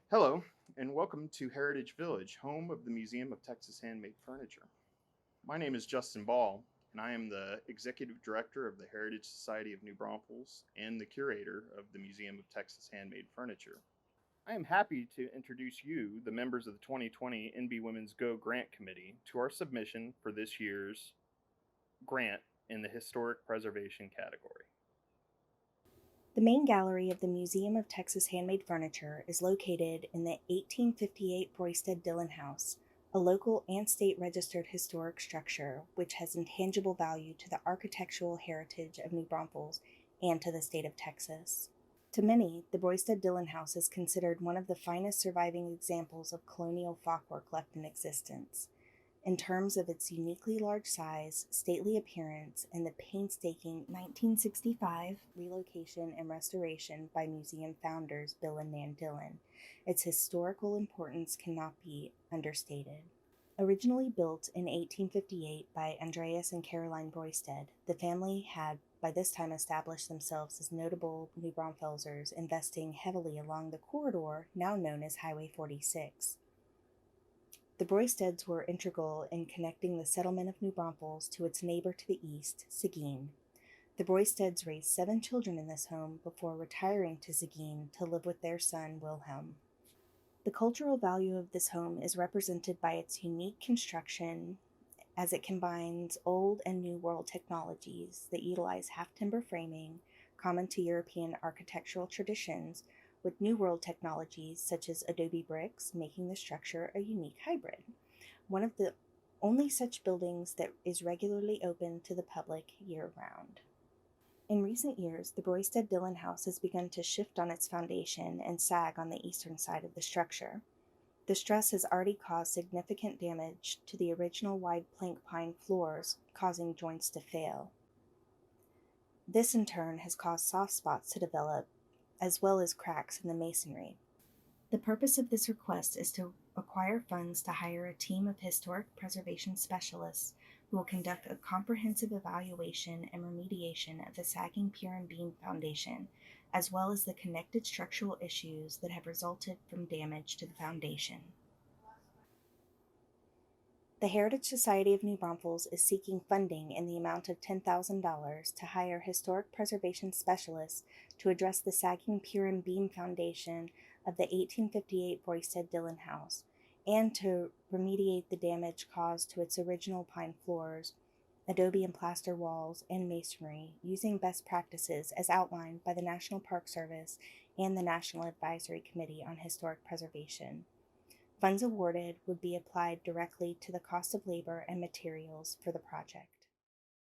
Hello, and welcome to Heritage Village, home of the Museum of Texas Handmade Furniture. My name is Justin Ball, and I am the Executive Director of the Heritage Society of New Braunfels and the Curator of the Museum of Texas Handmade Furniture. I am happy to introduce you, the members of the 2020 NB Women's Go Grant Committee, to our submission for this year's grant in the Historic Preservation category. The main gallery of the Museum of Texas Handmade Furniture is located in the 1858 Broisted Dillon House, a local and state registered historic structure which has intangible value to the architectural heritage of New Braunfels and to the state of Texas. To many, the Broisted Dillon House is considered one of the finest surviving examples of colonial clockwork left in existence. In terms of its uniquely large size, stately appearance, and the painstaking 1965 relocation and restoration by museum founders Bill and Nan Dillon, its historical importance cannot be understated. Originally built in 1858 by Andreas and Caroline Broisted, the family had by this time established themselves as notable New Braunfelsers, investing heavily along the corridor now known as Highway 46. The Broisteds were integral in connecting the settlement of New Braunfels to its neighbor to the east, Seguin. The Broisteds raised 7 children in this home before retiring to Seguin to live with their son, Wilhelm. The cultural value of this home is represented by its unique construction as it combines old and new world technologies that utilize half-timber framing, common to European architectural traditions, with New World technologies such as adobe bricks, making the structure a unique hybrid. One of the only such buildings that is regularly open to the public year-round. In recent years, the Broisted Dillon House has begun to shift on its foundation and sag on the eastern side of the structure. The stress has already caused significant damage to the original wide plank pine floors, causing joints to fail. This in turn has caused soft spots to develop, as well as cracks in the masonry. The purpose of this request is to acquire funds to hire a team of historic preservation specialists who will conduct a comprehensive evaluation and remediation of the sagging pier and beam foundation, as well as the connected structural issues that have resulted from damage to the foundation. The Heritage Society of New Braunfels is seeking funding in the amount of $10,000 to hire historic preservation specialists to address the sagging pier and beam foundation of the 1858 Broisted Dillon House and to remediate the damage caused to its original pine floors, adobe and plaster walls, and masonry using best practices as outlined by the National Park Service and the National Advisory Committee on Historic Preservation. Funds awarded would be applied directly to the cost of labor and materials for the project.